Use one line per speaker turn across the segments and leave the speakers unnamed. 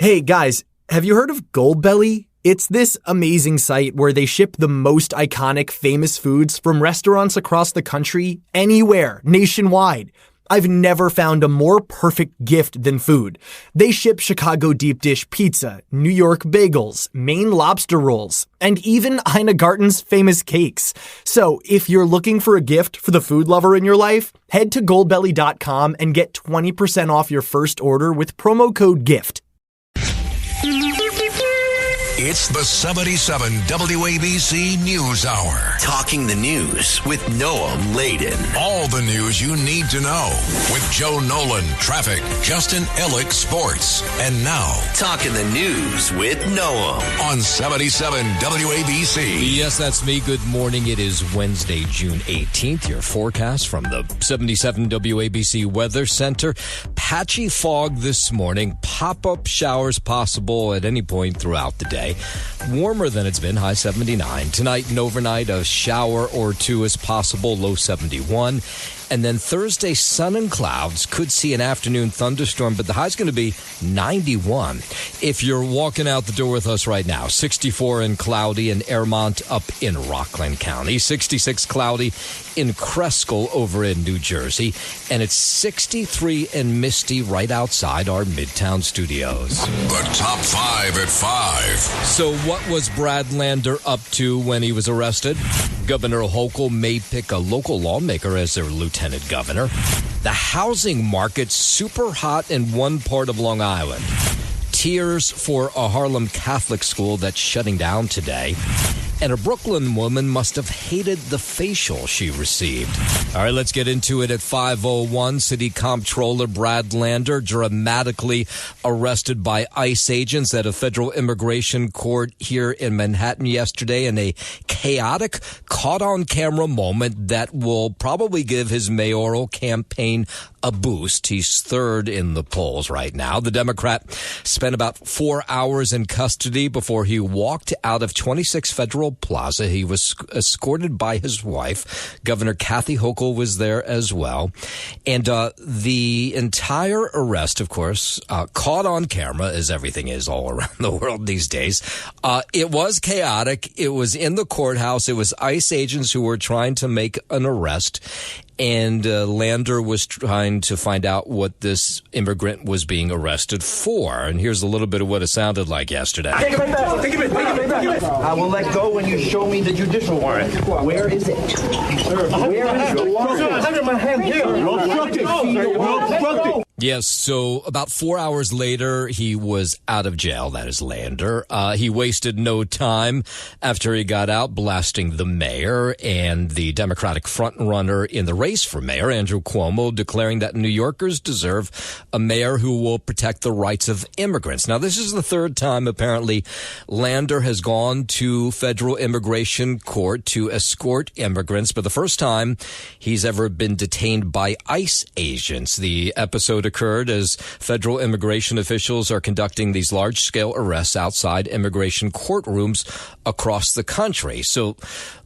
Hey guys, have you heard of Goldbelly? It's this amazing site where they ship the most iconic famous foods from restaurants across the country, anywhere, nationwide. I've never found a more perfect gift than food. They ship Chicago deep dish pizza, New York bagels, Maine lobster rolls, and even Ina Garten's famous cakes. So if you're looking for a gift for the food lover in your life, head to goldbelly.com and get 20% off your first order with promo code GIFT.
It's the 77 WABC News Hour.
Talking the news with Noam Laden.
All the news you need to know with Joe Nolan, traffic, Justin Ellick, sports. And now,
Talking the news with Noam
on 77 WABC.
Yes, that's me. Good morning. It is Wednesday, June 18th. Your forecast from the 77 WABC Weather Center. Patchy fog this morning. Pop-up showers possible at any point throughout the day. Warmer than it's been, high 79. Tonight and overnight, a shower or two is possible, low 71. And then Thursday, sun and clouds. Could see an afternoon thunderstorm, but the high's going to be 91. If you're walking out the door with us right now, 64 and cloudy in Airmont up in Rockland County, 66 cloudy in Cresco over in New Jersey, and it's 63 and misty right outside our Midtown studios.
The top 5 at 5.
So what was Brad Lander up to when he was arrested? Governor Hochul may pick a local lawmaker as their lieutenant governor. The housing market super hot in one part of Long Island. Tears for a Harlem Catholic school that's shutting down today. And a Brooklyn woman must have hated the facial she received. All right, let's get into it at 5:01. City Comptroller Brad Lander dramatically arrested by ICE agents at a federal immigration court here in Manhattan yesterday in a chaotic, caught-on-camera moment that will probably give his mayoral campaign a boost. He's third in the polls right now. The Democrat spent about 4 hours in custody before he walked out of 26 Federal Plaza. He was escorted by his wife. Governor Kathy Hochul was there as well. And the entire arrest, of course, caught on camera, as everything is all around the world these days. It was chaotic. It was in the courthouse. It was ICE agents who were trying to make an arrest. And Lander was trying to find out what this immigrant was being arrested for. And here's a little bit of what it sounded like yesterday.
Take it back. Take it back. I will let go when you show me the judicial warrant. Where is it? Sir, where is the warrant? I have my hand here. You're obstructing.
Yes, so about 4 hours later, he was out of jail. That is Lander. He wasted no time after he got out, blasting the mayor and the Democratic frontrunner in the race for mayor, Andrew Cuomo, declaring that New Yorkers deserve a mayor who will protect the rights of immigrants. Now, this is the third time, apparently, Lander has gone to federal immigration court to escort immigrants, but the first time he's ever been detained by ICE agents. The episode occurred as federal immigration officials are conducting these large-scale arrests outside immigration courtrooms across the country. So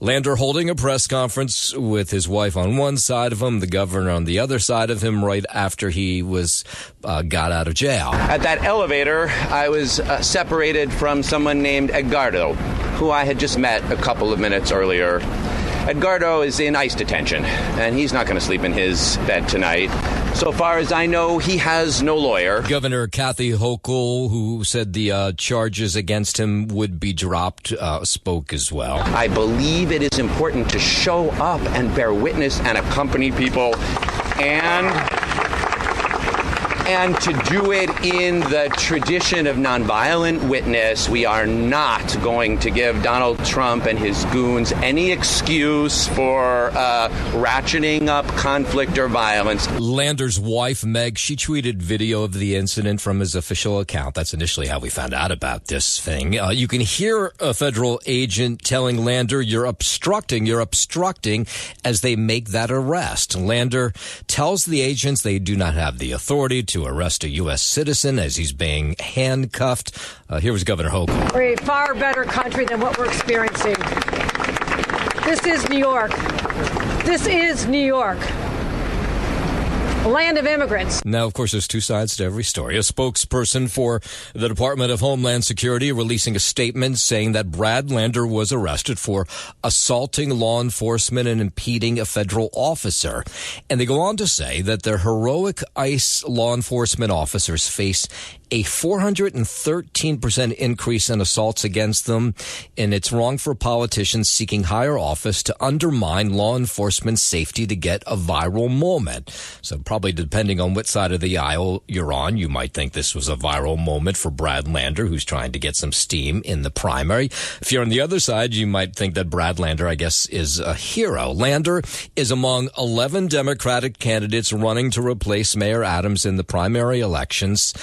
Lander holding a press conference with his wife on one side of him, the governor on the other side of him, right after he was got out of jail.
At that elevator, I was separated from someone named Edgardo, who I had just met a couple of minutes earlier. Edgardo is in ICE detention, and he's not going to sleep in his bed tonight. So far as I know, he has no lawyer.
Governor Kathy Hochul, who said the charges against him would be dropped, spoke as well.
I believe it is important to show up and bear witness and accompany people and to do it in the tradition of nonviolent witness. We are not going to give Donald Trump and his goons any excuse for ratcheting up conflict or violence.
Lander's wife, Meg, she tweeted video of the incident from his official account. That's initially how we found out about this thing. You can hear a federal agent telling Lander, you're obstructing, as they make that arrest. Lander tells the agents they do not have the authority to arrest a U.S. citizen as he's being handcuffed. Here was Governor Hochul.
We're a far better country than what we're experiencing. This is New York. This is New York. land of immigrants.
Now, of course, there's two sides to every story. A spokesperson for the Department of Homeland Security releasing a statement saying that Brad Lander was arrested for assaulting law enforcement and impeding a federal officer. And they go on to say that their heroic ICE law enforcement officers face a 413% increase in assaults against them, and it's wrong for politicians seeking higher office to undermine law enforcement safety to get a viral moment. So probably depending on what side of the aisle you're on, you might think this was a viral moment for Brad Lander, who's trying to get some steam in the primary. If you're on the other side, you might think that Brad Lander, I guess, is a hero. Lander is among 11 Democratic candidates running to replace Mayor Adams in the primary elections.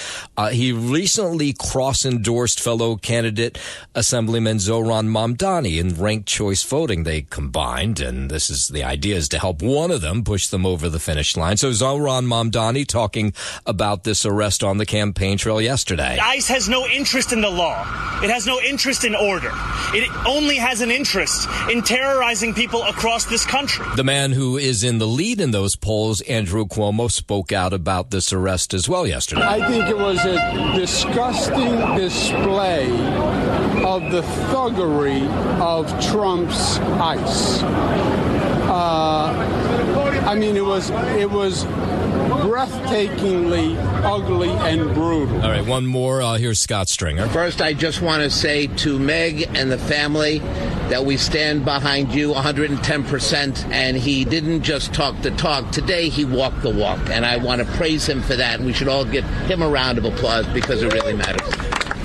He recently cross-endorsed fellow candidate Assemblyman Zohran Mamdani in ranked choice voting. They combined, and the idea is to help one of them push them over the finish line. So Zohran Mamdani talking about this arrest on the campaign trail yesterday.
ICE has no interest in the law. It has no interest in order. It only has an interest in terrorizing people across this country.
The man who is in the lead in those polls, Andrew Cuomo, spoke out about this arrest as well yesterday.
I think it was a disgusting display of the thuggery of Trump's ICE. It was breathtakingly ugly and brutal.
All right, one more. Here's Scott Stringer.
First, I just want to say to Meg and the family that we stand behind you 110%, and he didn't just talk the talk. Today, he walked the walk, and I want to praise him for that, and we should all give him a round of applause because it really matters.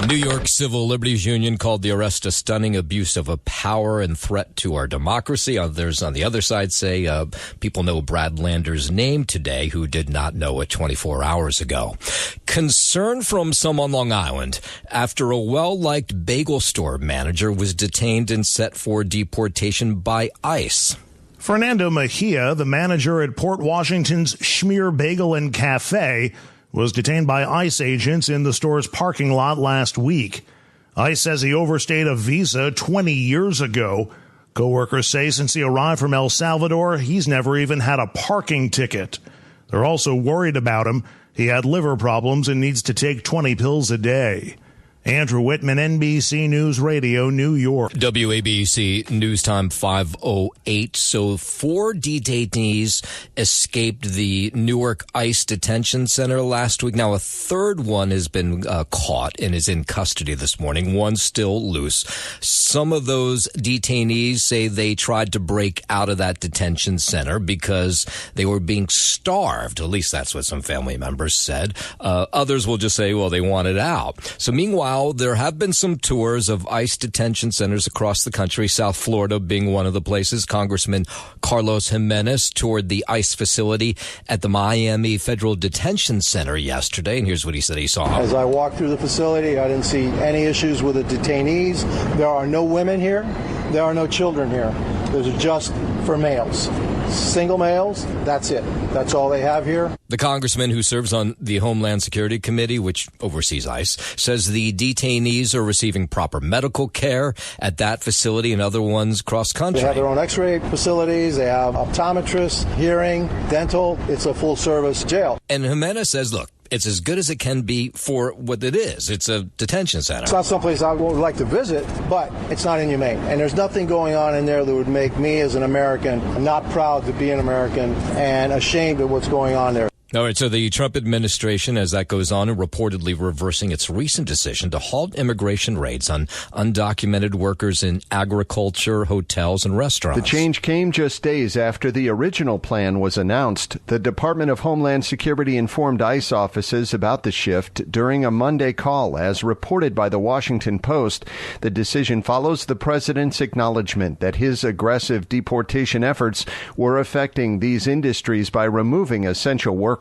New York Civil Liberties Union called the arrest a stunning abuse of power and threat to our democracy. Others on the other side say people know Brad Lander's name today who did not know it 24 hours ago. Concern from some on Long Island after a well-liked bagel store manager was detained and set for deportation by ICE.
Fernando Mejia, the manager at Port Washington's Schmear Bagel and Cafe, was detained by ICE agents in the store's parking lot last week. ICE says he overstayed a visa 20 years ago. Co-workers say since he arrived from El Salvador, he's never even had a parking ticket. They're also worried about him. He had liver problems and needs to take 20 pills a day. Andrew Whitman, NBC News Radio, New York.
WABC News Time 5:08. So 4 detainees escaped the Newark ICE detention center last week. Now a third one has been caught and is in custody this morning. One's still loose. Some of those detainees say they tried to break out of that detention center because they were being starved. At least that's what some family members said. Others will just say, well, they wanted out. So meanwhile, there have been some tours of ICE detention centers across the country, South Florida being one of the places. Congressman Carlos Jimenez toured the ICE facility at the Miami Federal Detention Center yesterday, and here's what he said he saw.
As I walked through the facility, I didn't see any issues with the detainees. There are no women here. There are no children here. Those are just for males. Single males, that's it. That's all they have here.
The congressman who serves on the Homeland Security Committee, which oversees ICE, says the detainees are receiving proper medical care at that facility and other ones cross country.
They have their own x-ray facilities. They have optometrists, hearing, dental. It's a full-service jail.
And Jimenez says, look, it's as good as it can be for what it is. It's a detention center.
It's not someplace I would like to visit, but it's not inhumane. And there's nothing going on in there that would make me as an American not proud to be an American and ashamed of what's going on there.
All right, so the Trump administration, as that goes on, is reportedly reversing its recent decision to halt immigration raids on undocumented workers in agriculture, hotels, and restaurants.
The change came just days after the original plan was announced. The Department of Homeland Security informed ICE offices about the shift during a Monday call. As reported by the Washington Post, the decision follows the president's acknowledgement that his aggressive deportation efforts were affecting these industries by removing essential workers.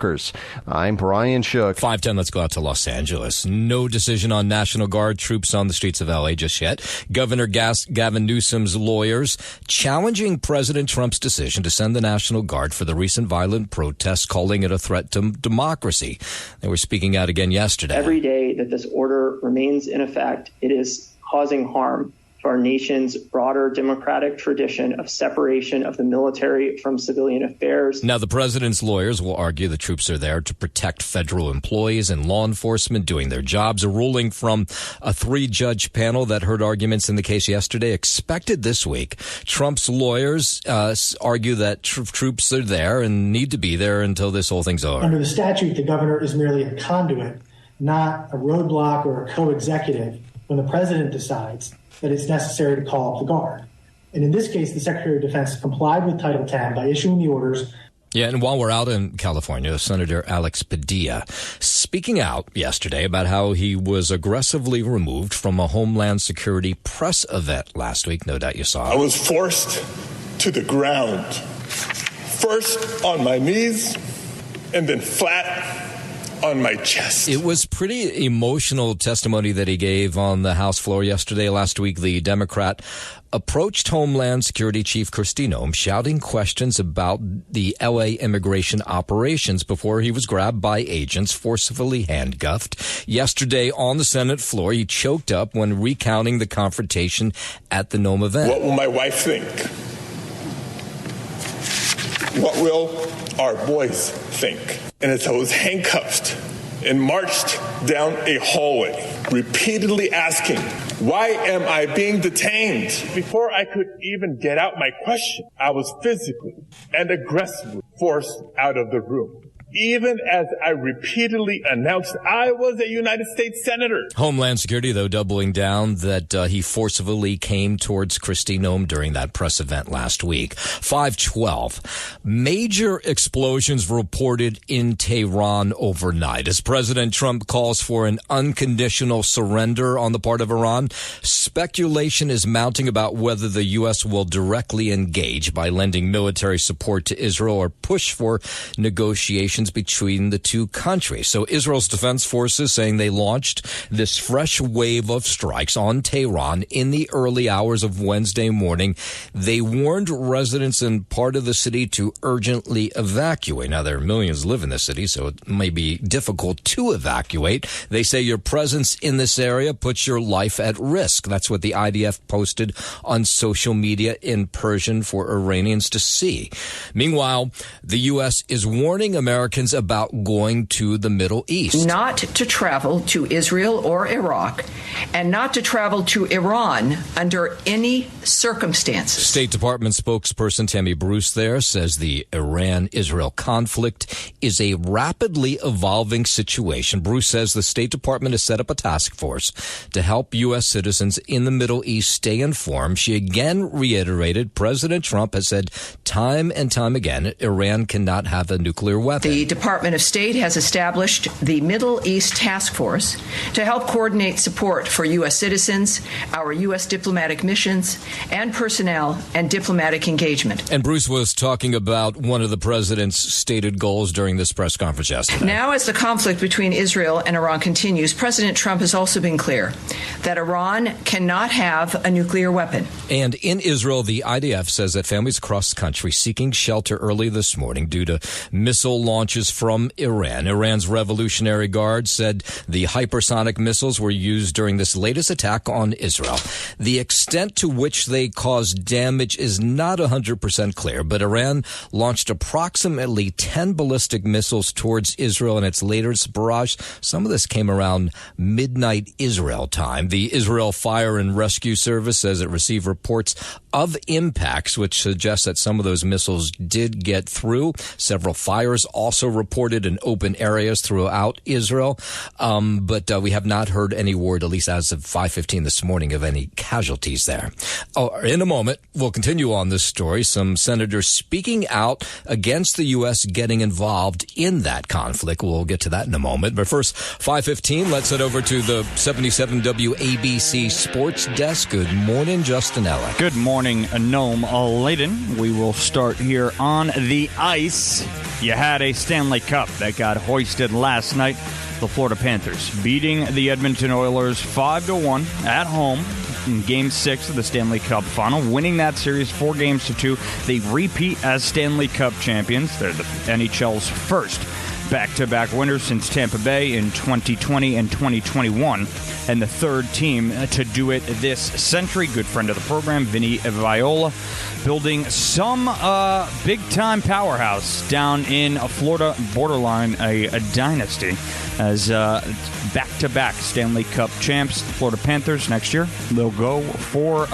I'm Brian Shook.
5:10, let's go out to Los Angeles. No decision on National Guard troops on the streets of L.A. just yet. Governor Gavin Newsom's lawyers challenging President Trump's decision to send the National Guard for the recent violent protests, calling it a threat to democracy. They were speaking out again yesterday.
Every day that this order remains in effect, it is causing harm to our nation's broader democratic tradition of separation of the military from civilian affairs.
Now, the president's lawyers will argue the troops are there to protect federal employees and law enforcement doing their jobs. A ruling from a 3-judge panel that heard arguments in the case yesterday expected this week. Trump's lawyers argue that troops are there and need to be there until this whole thing's over.
Under the statute, the governor is merely a conduit, not a roadblock or a co-executive when the president decides that it's necessary to call up the guard. And in this case, the Secretary of Defense complied with Title X by issuing the orders.
Yeah, and while we're out in California, Senator Alex Padilla speaking out yesterday about how he was aggressively removed from a Homeland Security press event last week. No doubt you saw it.
I was forced to the ground, first on my knees and then flat on my chest.
It was pretty emotional testimony that he gave on the House floor yesterday. Last week, the Democrat approached Homeland Security Chief Kristi Noem, shouting questions about the L.A. immigration operations before he was grabbed by agents, forcefully handcuffed. Yesterday on the Senate floor, he choked up when recounting the confrontation at the Noem event.
What will my wife think? What will our boys think? And as I was handcuffed and marched down a hallway, repeatedly asking, why am I being detained? Before I could even get out my question, I was physically and aggressively forced out of the room. Even as I repeatedly announced I was a United States Senator.
Homeland Security, though, doubling down that he forcibly came towards Kristi Noem during that press event last week. 5:12. Major explosions reported in Tehran overnight. As President Trump calls for an unconditional surrender on the part of Iran, speculation is mounting about whether the U.S. will directly engage by lending military support to Israel or push for negotiations between the two countries. So Israel's defense forces saying they launched this fresh wave of strikes on Tehran in the early hours of Wednesday morning. They warned residents in part of the city to urgently evacuate. Now, there are millions live in the city, so it may be difficult to evacuate. They say your presence in this area puts your life at risk. That's what the IDF posted on social media in Persian for Iranians to see. Meanwhile, the U.S. is warning Americans about going to the Middle East.
Not to travel to Israel or Iraq, and not to travel to Iran under any circumstances.
State Department spokesperson Tammy Bruce there says the Iran-Israel conflict is a rapidly evolving situation. Bruce says the State Department has set up a task force to help U.S. citizens in the Middle East stay informed. She again reiterated President Trump has said time and time again Iran cannot have a nuclear weapon.
The Department of State has established the Middle East Task Force to help coordinate support for U.S. citizens, our U.S. diplomatic missions, and personnel and diplomatic engagement.
And Bruce was talking about one of the president's stated goals during this press conference yesterday.
Now, as the conflict between Israel and Iran continues, President Trump has also been clear that Iran cannot have a nuclear weapon.
And in Israel, the IDF says that families across the country seeking shelter early this morning due to missile launches from Iran. Iran's Revolutionary Guard said the hypersonic missiles were used during this latest attack on Israel. The extent to which they caused damage is not 100% clear, but Iran launched approximately 10 ballistic missiles towards Israel in its latest barrage. Some of this came around midnight Israel time. The Israel Fire and Rescue Service says it received reports of impacts, which suggests that some of those missiles did get through. Several fires also reported in open areas throughout Israel, but we have not heard any word, at least as of 5:15 this morning, of any casualties there. In a moment, we'll continue on this story. Some senators speaking out against the U.S. getting involved in that conflict. We'll get to that in a moment. But first, 5:15, let's head over to the 77 WABC Sports Desk. Good morning, Justin Ella.
Good morning, Noam Layden. We will start here on the ice. You had a Stanley Cup that got hoisted last night. The Florida Panthers beating the Edmonton Oilers 5-1 at home in Game 6 of the Stanley Cup Final, winning that series 4-2. They repeat as Stanley Cup champions. They're the NHL's first back-to-back winners since Tampa Bay in 2020 and 2021, and the third team to do it this century. Good friend of the program, Vinny Viola, building some big-time powerhouse down in Florida, borderline a dynasty, as back-to-back Stanley Cup champs, the Florida Panthers. Next year, they'll go for...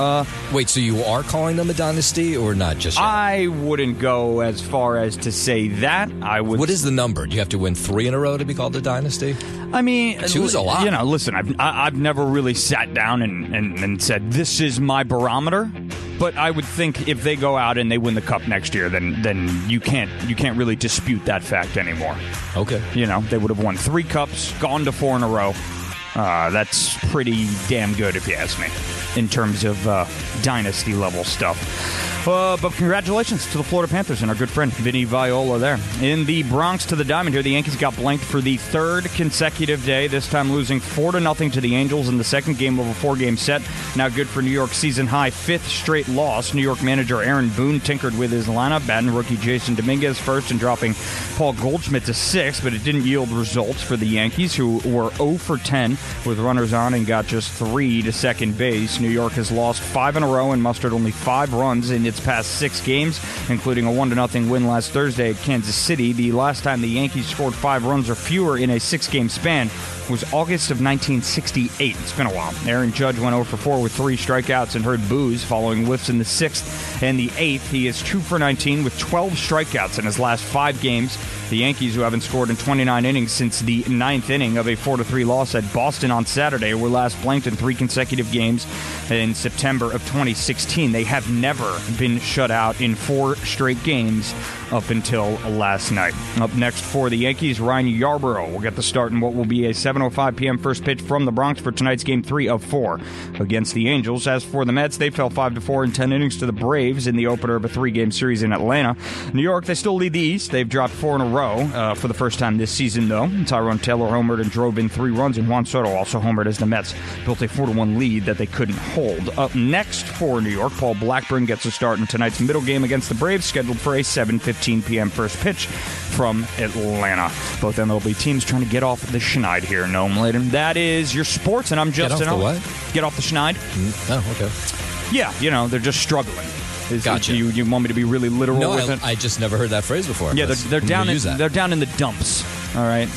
Wait, so you are calling them a dynasty or not just yet?
I wouldn't go as far as to say that. I would.
What is the number? Do you have to win 3 in a row to be called a dynasty?
I mean,
2 is a lot.
Listen, I've never really sat down and said, this is my barometer. But I would think if they go out and they win the Cup next year, then you can't really dispute that fact anymore.
Okay.
They would have won 3 Cups, gone to 4 in a row. That's pretty damn good, if you ask me, in terms of dynasty-level stuff. But congratulations to the Florida Panthers and our good friend Vinny Viola there. In the Bronx to the Diamond here, the Yankees got blanked for the 3rd consecutive day, this time losing 4-0 to the Angels in the second game of a 4-game set. Now good for New York's season-high 5th straight loss. New York manager Aaron Boone tinkered with his lineup, batting rookie Jason Dominguez first and dropping Paul Goldschmidt to 6th, but it didn't yield results for the Yankees, who were 0 for 10 with runners on and got just 3 to second base. New York has lost 5 in a row and mustered only 5 runs in its past 6 games, including a 1-0 win last Thursday at Kansas City. The last time the Yankees scored 5 runs or fewer in a 6-game span was August of 1968. It's been a while. Aaron Judge went 0 for 4 with 3 strikeouts and heard boos following whiffs in the 6th and the 8th. He is 2 for 19 with 12 strikeouts in his last 5 games. The Yankees, who haven't scored in 29 innings since the 9th inning of a 4-3 loss at Boston on Saturday, were last blanked in 3 consecutive games in September of 2016. They have never been shut out in 4 straight games up until last night. Up next for the Yankees, Ryan Yarbrough will get the start in what will be a 7:05 p.m. first pitch from the Bronx for tonight's Game 3 of 4 against the Angels. As for the Mets, they fell 5-4 in 10 innings to the Braves in the opener of a 3-game series in Atlanta. New York, they still lead the East. They've dropped 4 in a row for the first time this season, though. Tyrone Taylor homered and drove in 3 runs, and Juan Soto also homered as the Mets built a 4-1 lead that they couldn't hold. Up next for New York, Paul Blackburn gets a start in tonight's middle game against the Braves, scheduled for a 7:15 p.m. first pitch from Atlanta. Both MLB teams trying to get off the schneid here. Noam Layden. That is your sports, and I'm Justin.
Get off the what?
Get off the schneid.
Oh, okay.
Yeah, they're just struggling.
Gotcha.
You want me to be really literal with it?
I just never heard that phrase before.
Yeah, they're down in the dumps. All right.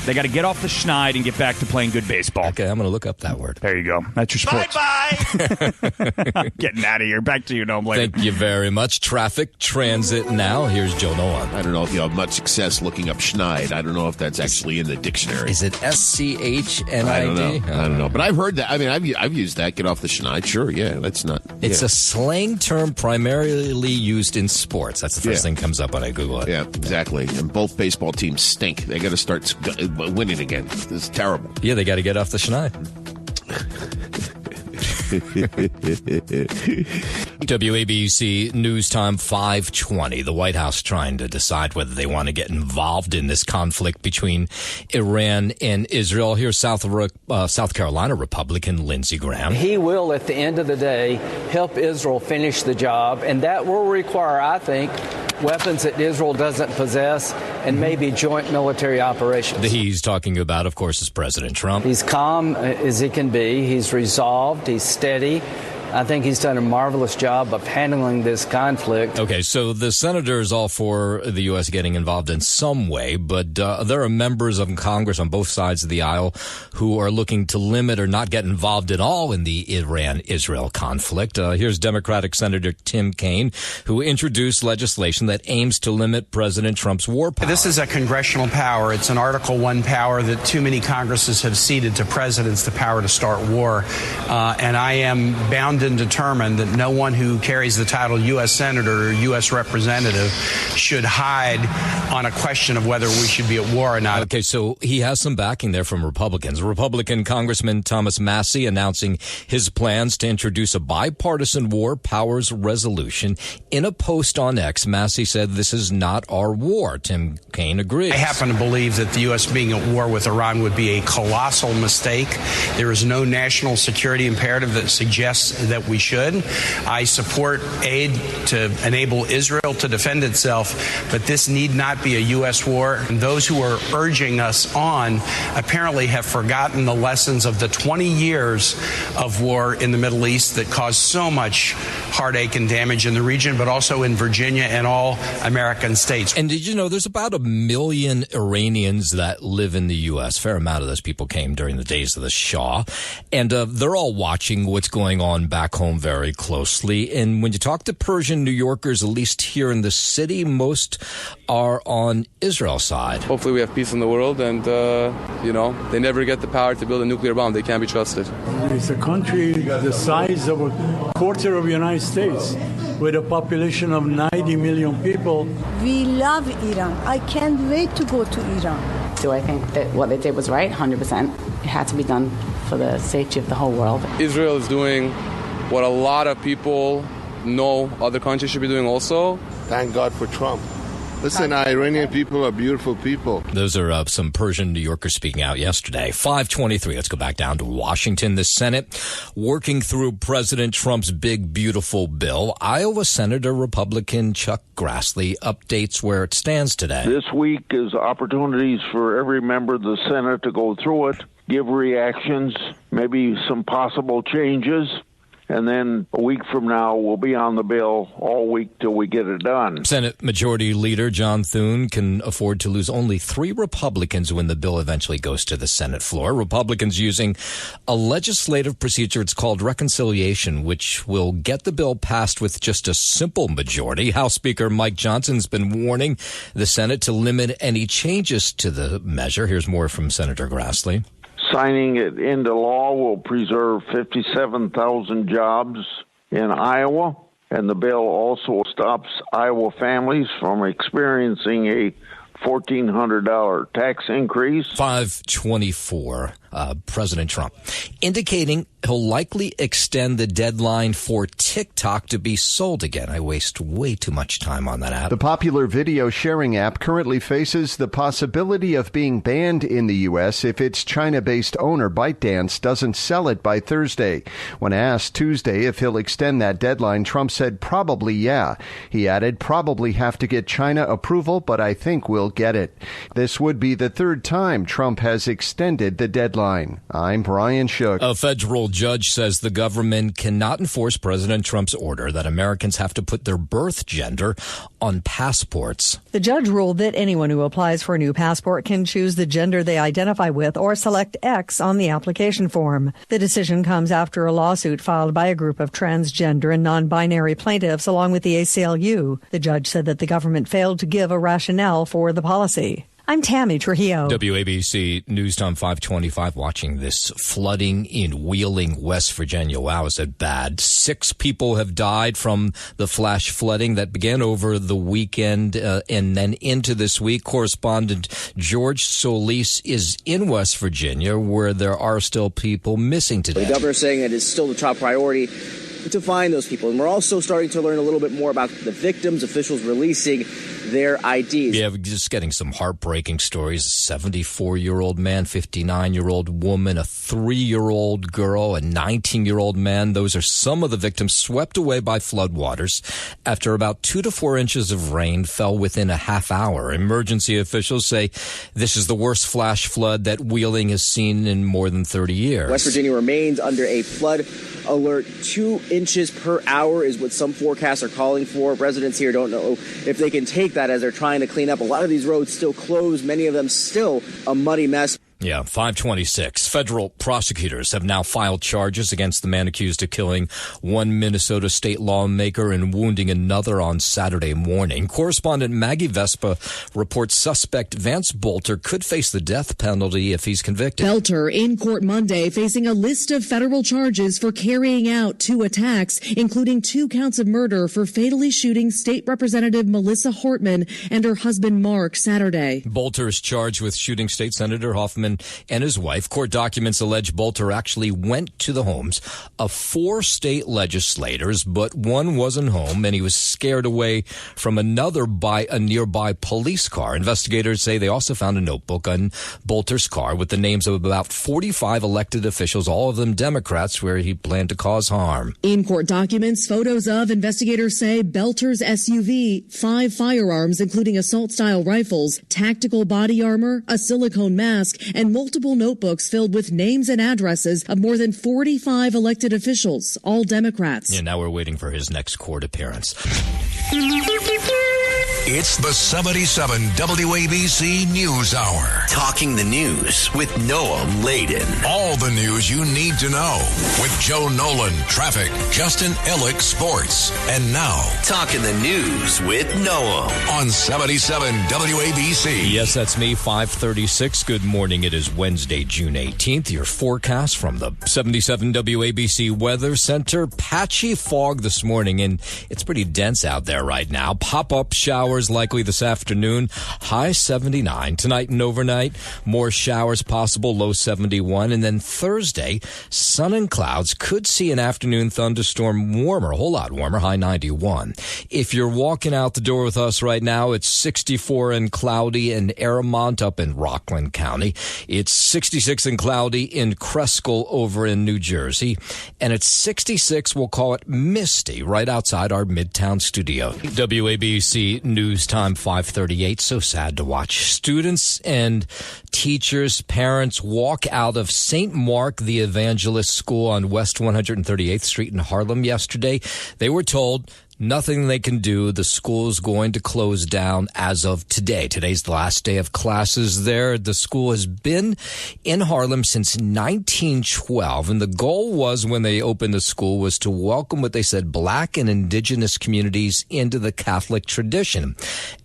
They got to get off the schneid and get back to playing good baseball.
Okay, I'm going to look up that word.
There you go. That's your sports.
Bye-bye!
Getting out of here. Back to you, Noam Layden.
Thank you very much. Traffic, transit now. Here's Joe Nolan.
I don't know if you have much success looking up schneid. I don't know if that's actually in the dictionary.
Is it SCHNID?
I don't know. But I've heard that. I mean, I've used that. Get off the schneid. Sure, yeah. That's not...
It's a slang term primarily used in sports. That's the first thing that comes up when I Google it.
Yeah, exactly. And both baseball teams stink. They got to start winning again. This is terrible.
Yeah, they got to get off the schneid. WABC News Time 5:20. The White House trying to decide whether they want to get involved in this conflict between Iran and Israel. Here's South Carolina Republican Lindsey Graham.
He will, at the end of the day, help Israel finish the job, and that will require, I think, weapons that Israel doesn't possess and maybe joint military operations.
He's talking about, of course, is President Trump.
He's calm as he can be. He's resolved. He's steady. I think he's done a marvelous job of handling this conflict.
Okay, so the senator is all for the U.S. getting involved in some way, but there are members of Congress on both sides of the aisle who are looking to limit or not get involved at all in the Iran-Israel conflict. Here's Democratic Senator Tim Kaine, who introduced legislation that aims to limit President Trump's war power.
This is a congressional power. It's an Article I power that too many Congresses have ceded to presidents, the power to start war. And I am bound and determined that no one who carries the title U.S. Senator or U.S. Representative should hide on a question of whether we should be at war or not.
Okay, so he has some backing there from Republicans. Republican Congressman Thomas Massie announcing his plans to introduce a bipartisan war powers resolution. In a post on X, Massie said this is not our war. Tim Kaine agrees.
I happen to believe that the U.S. being at war with Iran would be a colossal mistake. There is no national security imperative that suggests that we should. I support aid to enable Israel to defend itself, but this need not be a U.S. war. And those who are urging us on apparently have forgotten the lessons of the 20 years of war in the Middle East that caused so much heartache and damage in the region, but also in Virginia and all American states.
And did you know there's about 1 million Iranians that live in the U.S.? A fair amount of those people came during the days of the Shah. And they're all watching what's going on back home very closely. And when you talk to Persian New Yorkers, at least here in the city, most are on Israel's side.
Hopefully we have peace in the world, and, they never get the power to build a nuclear bomb. They can't be trusted.
It's a country the size of a quarter of the United States, with a population of 90 million people.
We love Iran. I can't wait to go to Iran.
Do I think that what they did was right? 100%. It had to be done for the safety of the whole world.
Israel is doing what a lot of people know other countries should be doing also.
Thank God for Trump. Listen, Iranian people are beautiful people.
Those are some Persian New Yorkers speaking out yesterday. 5:23. Let's go back down to Washington. The Senate working through President Trump's big, beautiful bill. Iowa Senator Republican Chuck Grassley updates where it stands today.
This week is opportunities for every member of the Senate to go through it, give reactions, maybe some possible changes. And then a week from now, we'll be on the bill all week till we get it done.
Senate Majority Leader John Thune can afford to lose only 3 Republicans when the bill eventually goes to the Senate floor. Republicans using a legislative procedure it's called reconciliation, which will get the bill passed with just a simple majority. House Speaker Mike Johnson's been warning the Senate to limit any changes to the measure. Here's more from Senator Grassley.
Signing it into law will preserve 57,000 jobs in Iowa, and the bill also stops Iowa families from experiencing a $1,400 tax increase.
524. President Trump indicating he'll likely extend the deadline for TikTok to be sold again. I waste way too much time on that app.
The popular video sharing app currently faces the possibility of being banned in the U.S. if its China-based owner, ByteDance, doesn't sell it by Thursday. When asked Tuesday if he'll extend that deadline, Trump said probably yeah. He added, probably have to get China approval, but I think we'll get it. This would be the 3rd time Trump has extended the deadline. I'm Brian Shook.
A federal judge says the government cannot enforce President Trump's order that Americans have to put their birth gender on passports.
The judge ruled that anyone who applies for a new passport can choose the gender they identify with or select X on the application form. The decision comes after a lawsuit filed by a group of transgender and non-binary plaintiffs along with the ACLU. The judge said that the government failed to give a rationale for the policy. I'm Tammy Trujillo.
WABC News Time 525, watching this flooding in Wheeling, West Virginia. Wow, is it bad? 6 people have died from the flash flooding that began over the weekend and then into this week. Correspondent George Solis is in West Virginia, where there are still people missing today.
The governor saying it is still the top priority to find those people. And we're also starting to learn a little bit more about the victims, officials releasing their IDs.
Yeah, we're just getting some heartbreaking stories. A 74-year-old man, 59-year-old woman, a 3-year-old girl, a 19-year-old man. Those are some of the victims swept away by floodwaters after about 2 to 4 inches of rain fell within a half hour. Emergency officials say this is the worst flash flood that Wheeling has seen in more than 30 years.
West Virginia remains under a flood alert. 2 inches per hour is what some forecasts are calling for. Residents here don't know if they can take that as they're trying to clean up. A lot of these roads still closed, many of them still a muddy mess.
Yeah, 526. Federal prosecutors have now filed charges against the man accused of killing one Minnesota state lawmaker and wounding another on Saturday morning. Correspondent Maggie Vespa reports suspect Vance Bolter could face the death penalty if he's convicted.
Belter in court Monday facing a list of federal charges for carrying out 2 attacks, including 2 counts of murder for fatally shooting State Representative Melissa Hortman and her husband Mark Saturday.
Bolter is charged with shooting State Senator Hoffman boyfriend and his wife. Court documents allege Bolter actually went to the homes of 4 state legislators, but one wasn't home, and he was scared away from another by a nearby police car. Investigators say they also found a notebook on Bolter's car with the names of about 45 elected officials, all of them Democrats, where he planned to cause harm.
In court documents, photos of investigators say Belter's SUV, 5 firearms, including assault-style rifles, tactical body armor, a silicone mask, and multiple notebooks filled with names and addresses of more than 45 elected officials, all Democrats.
Yeah, now we're waiting for his next court appearance.
It's the 77 WABC News Hour.
Talking the news with Noam Laden.
All the news you need to know with Joe Nolan, traffic, Justin Ellick, sports. And now,
Talking the news with Noam
on 77 WABC.
Yes, that's me, 5:36. Good morning. It is Wednesday, June 18th. Your forecast from the 77 WABC Weather Center. Patchy fog this morning, and it's pretty dense out there right now. Pop-up showers likely this afternoon, high 79. Tonight and overnight, more showers possible, low 71. And then Thursday, sun and clouds. Could see an afternoon thunderstorm, warmer, a whole lot warmer, high 91. If you're walking out the door with us right now, it's 64 and cloudy in Aramont up in Rockland County. It's 66 and cloudy in Cresskill over in New Jersey. And it's 66, we'll call it misty, right outside our Midtown studio. WABC News Time 5:38. So sad to watch students and teachers, parents walk out of St. Mark the Evangelist School on West 138th Street in Harlem yesterday. They were told nothing they can do. The school is going to close down as of today. Today's the last day of classes there. The school has been in Harlem since 1912, and the goal was, when they opened the school, was to welcome what they said black and indigenous communities into the Catholic tradition.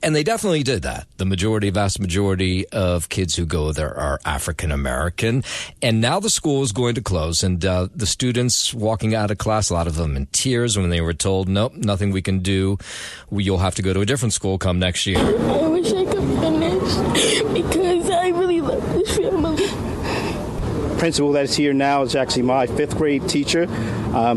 And they definitely did that. The vast majority of kids who go there are African American. And now the school is going to close, and the students walking out of class, a lot of them in tears when they were told, nope, nothing we can do. You'll have to go to a different school come next year.
I wish I could finish because I really love this family.
Principal that's here now is actually my 5th grade teacher,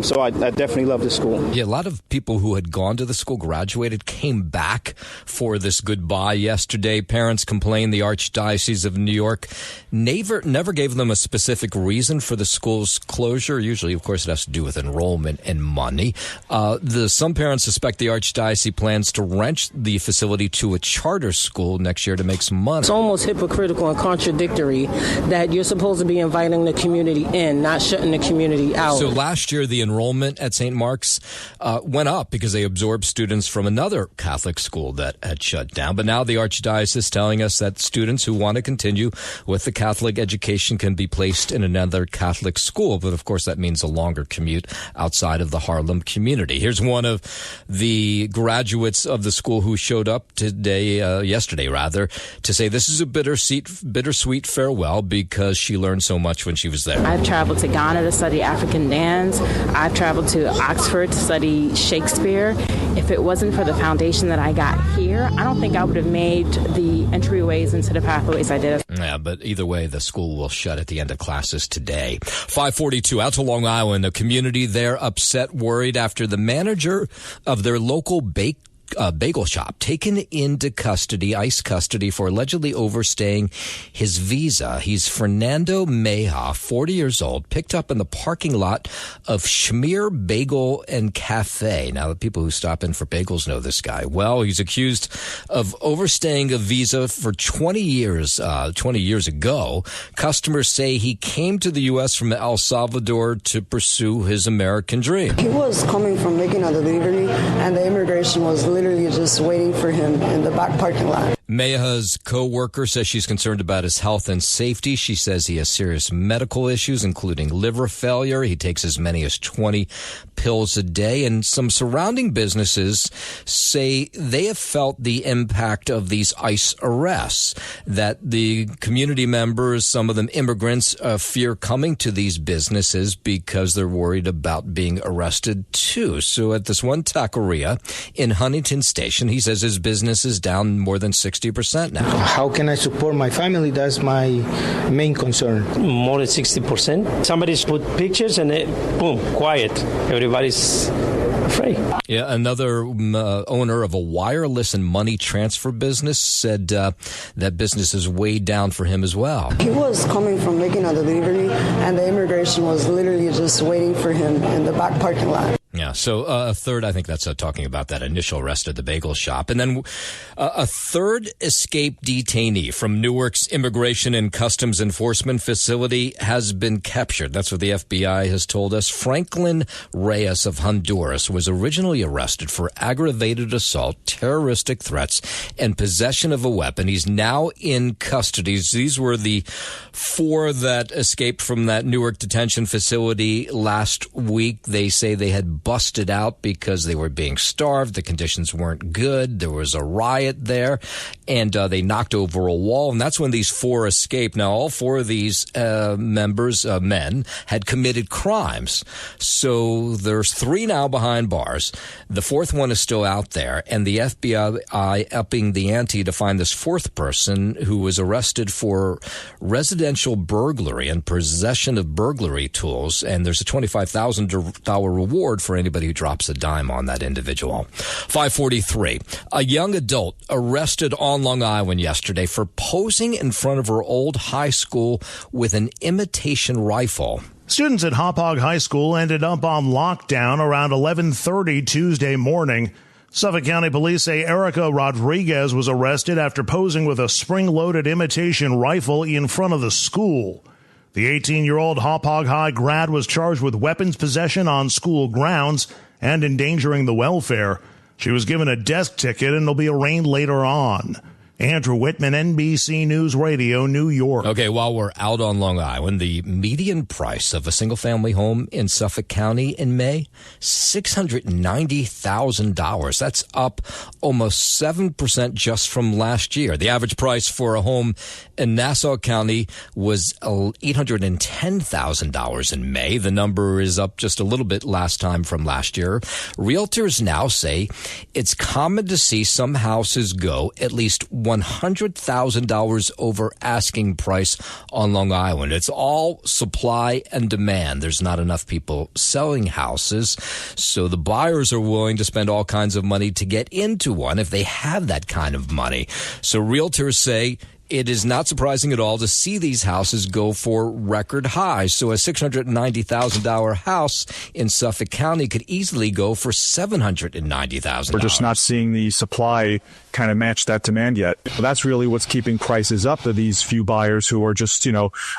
so I definitely love this school.
Yeah, a lot of people who had gone to the school, graduated, came back for this goodbye yesterday. Parents complained the Archdiocese of New York never gave them a specific reason for the school's closure. Usually, of course, it has to do with enrollment and money. Some parents suspect the Archdiocese plans to rent the facility to a charter school next year to make some money.
It's almost hypocritical and contradictory that you're supposed to be inviting the community in, not shutting the community out.
So last year, the enrollment at St. Mark's went up because they absorbed students from another Catholic school that had shut down. But now the Archdiocese is telling us that students who want to continue with the Catholic education can be placed in another Catholic school. But of course, that means a longer commute outside of the Harlem community. Here's one of the graduates of the school who showed up yesterday, to say this is a bittersweet farewell because she learned so much when she was there.
I've traveled to Ghana to study African dance. I've traveled to Oxford to study Shakespeare. If it wasn't for the foundation that I got here, I don't think I would have made the entryways into the pathways I did.
Yeah, but either way, the school will shut at the end of classes today. 542 out to Long Island. The community there upset, worried after the manager of their local bagel shop taken into ICE custody for allegedly overstaying his visa. He's Fernando Meja, 40 years old, picked up in the parking lot of Schmear Bagel and Cafe. Now, the people who stop in for bagels know this guy well. He's accused of overstaying a visa for 20 years. 20 years ago, customers say he came to the U.S. from El Salvador to pursue his American dream.
He was coming from making a delivery, and the immigration was literally just waiting for him in the back parking lot.
Meja's co-worker says she's concerned about his health and safety. She says he has serious medical issues, including liver failure. He takes as many as 20 pills a day, and some surrounding businesses say they have felt the impact of these ICE arrests, that the community members, some of them immigrants, fear coming to these businesses because they're worried about being arrested too. So at this one taqueria in Huntington Station, he says his business is down more than 60% now.
How can I support my family? That's my main concern.
More than 60%. Somebody's put pictures and boom, quiet. Everybody's afraid.
Yeah, another owner of a wireless and money transfer business said that business is way down for him as well.
He was coming from making a delivery, and the immigration was literally just waiting for him in the back parking lot.
Yeah, so a third, I think that's talking about that initial arrest at the bagel shop. And then a third escaped detainee from Newark's Immigration and Customs Enforcement Facility has been captured. That's what the FBI has told us. Franklin Reyes of Honduras was originally arrested for aggravated assault, terroristic threats, and possession of a weapon. He's now in custody. These were the four that escaped from that Newark detention facility last week. They say they had busted out because they were being starved. The conditions weren't good. There was a riot there, and they knocked over a wall, and that's when these four escaped. Now, all four of these men, had committed crimes. So there's three now behind bars. The fourth one is still out there, and the FBI upping the ante to find this fourth person who was arrested for residential burglary and possession of burglary tools, and there's a $25,000 reward for anybody who drops a dime on that individual. 543. A young adult arrested on Long Island yesterday for posing in front of her old high school with an imitation rifle.
Students at Hauppauge High School ended up on lockdown around 11:30 Tuesday morning. Suffolk County Police say Erica Rodriguez was arrested after posing with a spring-loaded imitation rifle in front of the school. The 18-year-old Hauppauge High grad was charged with weapons possession on school grounds and endangering the welfare. She was given a desk ticket and will be arraigned later on. Andrew Whitman, NBC News Radio, New York.
Okay, while we're out on Long Island, the median price of a single-family home in Suffolk County in May, $690,000. That's up almost 7% just from last year. The average price for a home in Nassau County was $810,000 in May. The number is up just a little bit last time from last year. Realtors now say it's common to see some houses go at least $100,000 over asking price on Long Island. It's all supply and demand. There's not enough people selling houses, so the buyers are willing to spend all kinds of money to get into one if they have that kind of money. So realtors say it is not surprising at all to see these houses go for record highs. So a $690,000 house in Suffolk County could easily go for $790,000.
We're just not seeing the supply kind of match that demand yet. That's really what's keeping prices up, to these few buyers who are just,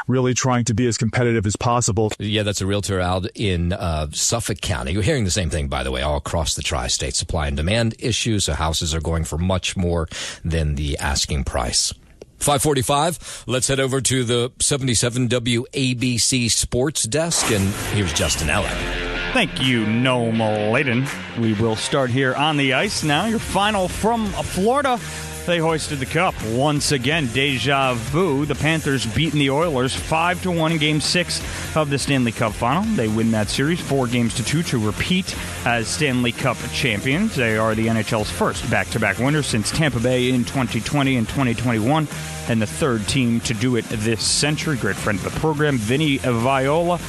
really trying to be as competitive as possible.
Yeah, that's a realtor out in Suffolk County. You're hearing the same thing, by the way, all across the tri-state. Supply and demand issues, so houses are going for much more than the asking price. 545, let's head over to the 77 WABC Sports Desk, and here's Justin Ellick.
Thank you, Noam Layden. We will start here on the ice now. Your final from Florida. They hoisted the cup once again. Deja vu. The Panthers beating the Oilers 5-1 in Game 6 of the Stanley Cup Final. They win that series 4-2 to repeat as Stanley Cup champions. They are the NHL's first back-to-back winners since Tampa Bay in 2020 and 2021, and the third team to do it this century. Great friend of the program, Vinny Viola.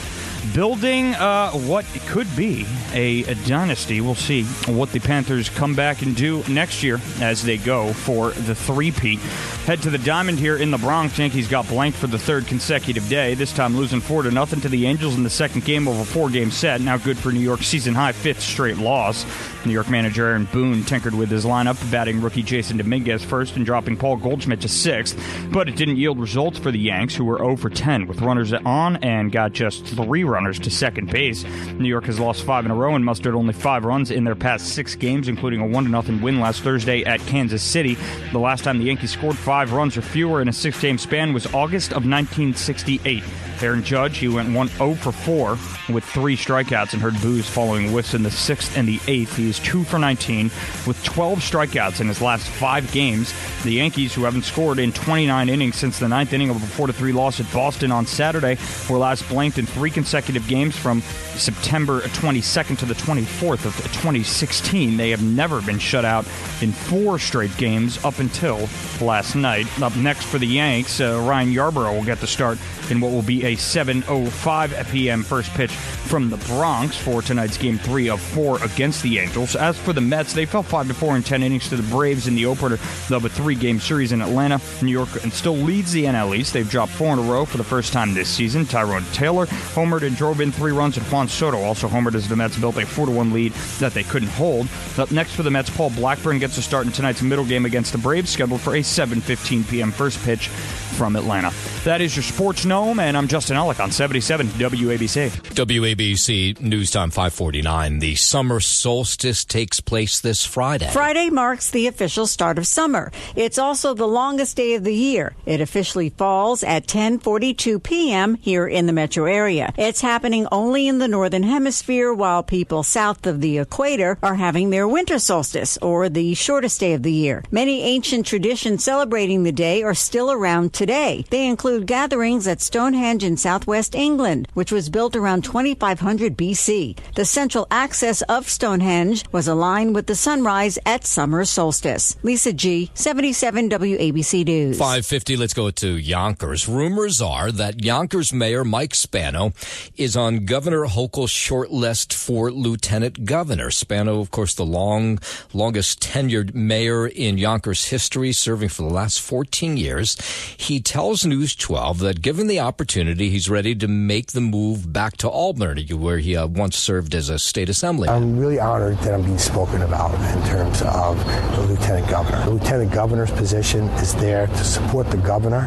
Building what could be a dynasty. We'll see what the Panthers come back and do next year as they go for the three-peat. Head to the Diamond here in the Bronx. Yankees got blanked for the third consecutive day, this time losing 4-0 to the Angels in the second game of a four-game set. Now good for New York's season-high fifth straight loss. New York manager Aaron Boone tinkered with his lineup, batting rookie Jason Dominguez first and dropping Paul Goldschmidt to sixth. But it didn't yield results for the Yanks, who were 0-10 with runners on and got just 3 runners to second base. New York has lost 5 in a row and mustered only 5 runs in their past 6 games, including a 1-0 win last Thursday at Kansas City. The last time the Yankees scored 5 runs or fewer in a 6-game span was August of 1968. Aaron Judge, he went 0 for 4 with 3 strikeouts and heard boos following whiffs in the 6th and the 8th. He is 2 for 19 with 12 strikeouts in his last 5 games. The Yankees, who haven't scored in 29 innings since the 9th inning of a 4-3 loss at Boston on Saturday, were last blanked in 3 consecutive games from September 22nd to the 24th of 2016. They have never been shut out in 4 straight games up until last night. Up next for the Yanks, Ryan Yarbrough will get the start in what will be a 7:05 p.m. first pitch from the Bronx for tonight's Game 3 of 4 against the Angels. As for the Mets, they fell 5-4 in 10 innings to the Braves in the opener of a 3-game series in Atlanta. New York and still leads the NL East. They've dropped 4 in a row for the first time this season. Tyrone Taylor homered and drove in 3 runs, and Juan Soto also homered as the Mets built a 4-1 lead that they couldn't hold. Up next for the Mets, Paul Blackburn gets a start in tonight's middle game against the Braves, scheduled for a 7:15 p.m. first pitch from Atlanta. That is your Sports Gnome, and I'm Justin Ellick on 77 WABC.
WABC News Time 5:49. The summer solstice takes place this Friday.
Friday marks the official start of summer. It's also the longest day of the year. It officially falls at 10:42 p.m. here in the metro area. It's happening only in the northern hemisphere, while people south of the equator are having their winter solstice, or the shortest day of the year. Many ancient traditions celebrating the day are still around today. They include gatherings at Stonehenge in southwest England, which was built around 2500 BC. The central axis of Stonehenge was aligned with the sunrise at summer solstice. Lisa G., 77 WABC News.
5:50, let's go to Yonkers. Rumors are that Yonkers Mayor Mike Spano is on Governor Hochul's short list for lieutenant governor. Spano, of course, the longest tenured mayor in Yonkers history, serving for the last 14 years. He tells News 12 that given the opportunity, he's ready to make the move back to Albany, where he once served as a state assemblyman.
I'm really honored that I'm being spoken about in terms of the lieutenant governor. The lieutenant governor's position is there to support the governor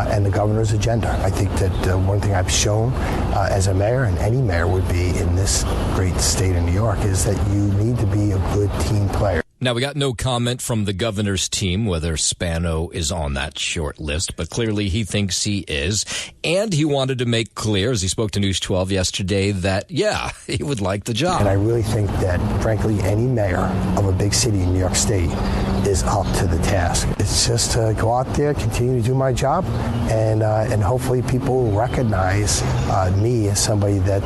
and the governor's agenda. I think that one thing I've shown as a mayor, and any mayor would be in this great state of New York, is that you need to be a good team player.
Now, we got no comment from the governor's team whether Spano is on that short list, but clearly he thinks he is. And he wanted to make clear, as he spoke to News 12 yesterday, that, yeah, he would like the job.
And I really think that, frankly, any mayor of a big city in New York State is up to the task. It's just to go out there, continue to do my job, and hopefully people will recognize me as somebody that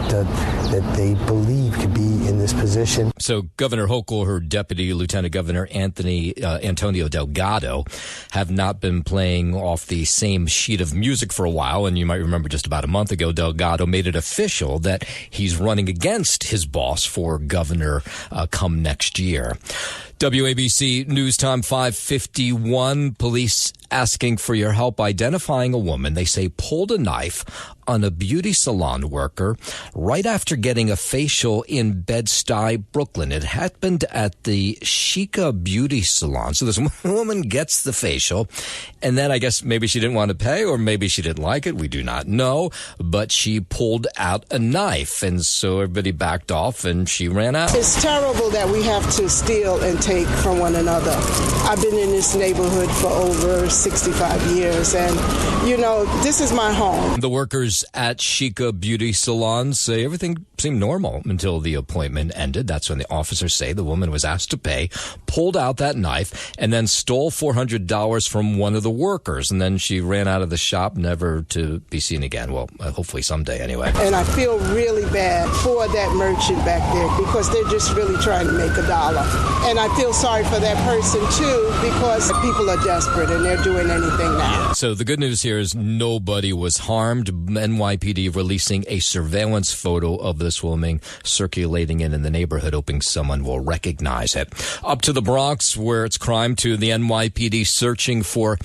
they believe could be in this position.
So Governor Hochul, her deputy Lieutenant Governor Antonio Delgado have not been playing off the same sheet of music for a while. And you might remember just about a month ago, Delgado made it official that he's running against his boss for governor come next year. WABC News Time 5:51. Police asking for your help identifying a woman they say pulled a knife on a beauty salon worker right after getting a facial in Bed-Stuy, Brooklyn. It happened at the Chica Beauty Salon. So this woman gets the facial, and then I guess maybe she didn't want to pay, or maybe she didn't like it. We do not know. But she pulled out a knife, and so everybody backed off, and she ran out.
It's terrible that we have to steal and take from one another. I've been in this neighborhood for over 65 years, and, you know, this is my home.
The workers at Chica Beauty Salon say everything seemed normal until the appointment ended. That's when the officers say the woman was asked to pay, pulled out that knife, and then stole $400 from one of the workers. And then she ran out of the shop, never to be seen again. Well, hopefully someday anyway.
And I feel really bad for that merchant back there because they're just really trying to make a dollar. And I feel sorry for that person, too, because people are desperate and they're doing anything now.
So the good news here is nobody was harmed. NYPD releasing a surveillance photo of this woman circulating in the neighborhood, hoping someone will recognize it. Up to the Bronx, where it's crime to the NYPD searching for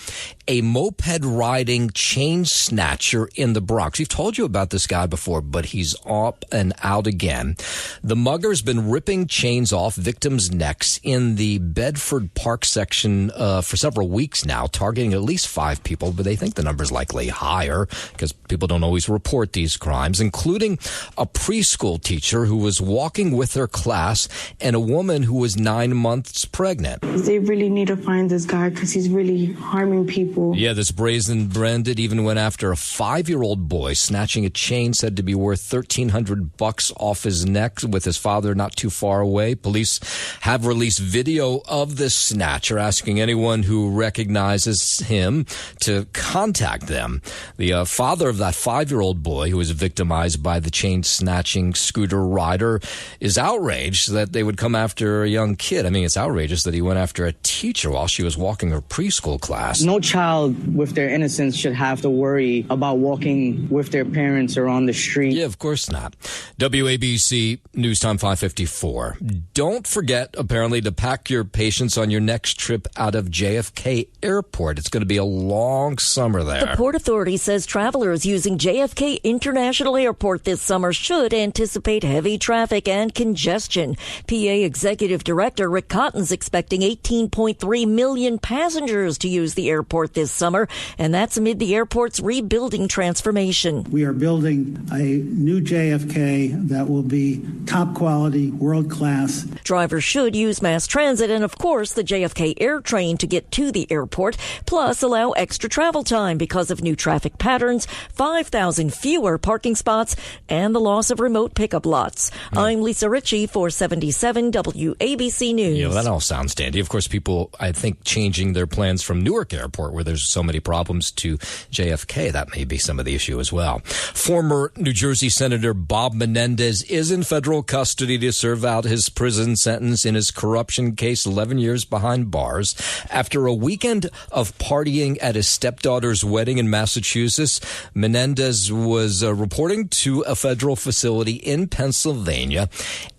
a moped-riding chain snatcher in the Bronx. We've told you about this guy before, but he's up and out again. The mugger's been ripping chains off victims' necks in the Bedford Park section for several weeks now, targeting at least 5 people, but they think the number's likely higher because people don't always report these crimes, including a preschool teacher who was walking with her class and a woman who was 9 months pregnant.
They really need to find this guy because he's really harming people.
people.
Yeah, this brazen bandit even went after a 5-year-old boy, snatching a chain said to be worth $1,300 off his neck with his father not too far away. Police have released video of this snatcher, asking anyone who recognizes him to contact them. The father of that 5-year-old boy who was victimized by the chain-snatching scooter rider is outraged that they would come after a young kid. I mean, it's outrageous that he went after a teacher while she was walking her preschool class.
No child with their innocence should have to worry about walking with their parents or on the street.
Yeah, of course not. WABC News Time 554. Don't forget, apparently, to pack your patience on your next trip out of JFK Airport. It's going to be a long summer there.
The Port Authority says travelers using JFK International Airport this summer should anticipate heavy traffic and congestion. PA Executive Director Rick Cotton's expecting 18.3 million passengers to use the airport this summer, and that's amid the airport's rebuilding transformation.
We are building a new JFK that will be top quality, world class.
Drivers should use mass transit and, of course, the JFK Air Train to get to the airport, plus allow extra travel time because of new traffic patterns, 5,000 fewer parking spots, and the loss of remote pickup lots. I'm Lisa Ritchie for 77 WABC News.
Yeah, well, that all sounds dandy. Of course, people, I think, changing their plans from Newark Airport, where there's so many problems, to JFK. That may be some of the issue as well. Former New Jersey Senator Bob Menendez is in federal custody to serve out his prison sentence in his corruption case, 11 years behind bars. After a weekend of partying at his stepdaughter's wedding in Massachusetts, Menendez was reporting to a federal facility in Pennsylvania.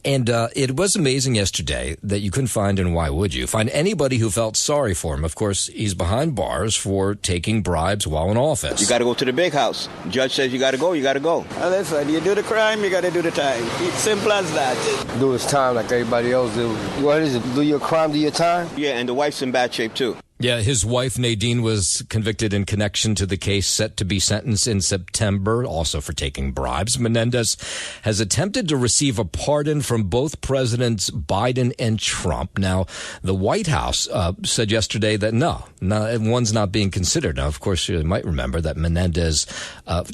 And it was amazing yesterday that you couldn't find, and why would you, find anybody who felt sorry for him. Of course, he's behind bars for taking bribes while in office.
You got to go to the big house. The judge says you got to go, you got to go.
Well, listen, you do the crime, you got to do the time. Simple as that.
Do his time like everybody else do. What is it? Do your crime, do your time?
Yeah, and the wife's in bad shape, too.
Yeah, his wife, Nadine, was convicted in connection to the case, set to be sentenced in September, also for taking bribes. Menendez has attempted to receive a pardon from both Presidents Biden and Trump. Now, the White House said yesterday that no, one's not being considered. Now, of course, you might remember that Menendez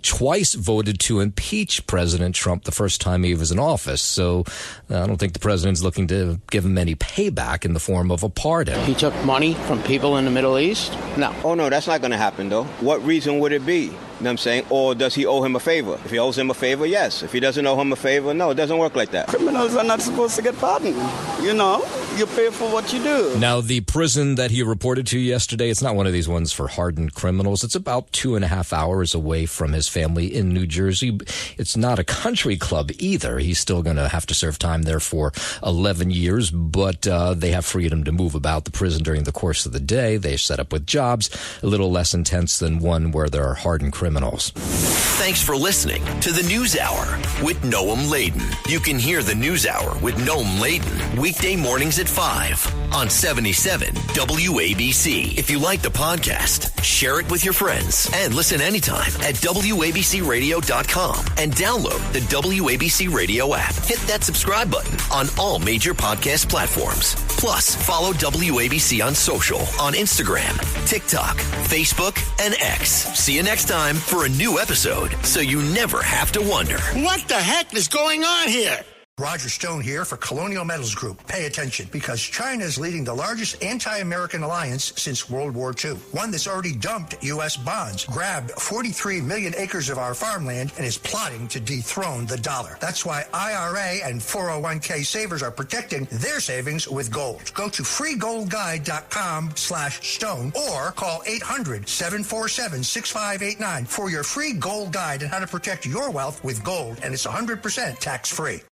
twice voted to impeach President Trump the first time he was in office. So I don't think the president's looking to give him any payback in the form of a pardon.
He took money from people in the Middle East? No.
Oh, no, that's not going to happen, though. What reason would it be? You know what I'm saying? Or does he owe him a favor? If he owes him a favor, yes. If he doesn't owe him a favor, no, it doesn't work like that.
Criminals are not supposed to get pardoned. You know, you pay for what you do.
Now, the prison that he reported to yesterday, it's not one of these ones for hardened criminals. It's about 2.5 hours away from his family in New Jersey. It's not a country club either. He's still going to have to serve time there for 11 years, but they have freedom to move about the prison during the course of the day. They're set up with jobs a little less intense than one where there are hardened criminals.
Thanks for listening to the News Hour with Noam Laden. You can hear the News Hour with Noam Laden weekday mornings at 5 on 77 WABC. If you like the podcast, share it with your friends and listen anytime at WABCRadio.com and download the WABC Radio app. Hit that subscribe button on all major podcast platforms. Plus, follow WABC on social on Instagram, TikTok, Facebook, and X. See you next time for a new episode, so you never have to wonder.
What the heck is going on here?
Roger Stone here for Colonial Metals Group. Pay attention, because China is leading the largest anti-American alliance since World War II. One that's already dumped U.S. bonds, grabbed 43 million acres of our farmland, and is plotting to dethrone the dollar. That's why IRA and 401k savers are protecting their savings with gold. Go to freegoldguide.com/stone or call 800-747-6589 for your free gold guide on how to protect your wealth with gold, and it's 100% tax-free.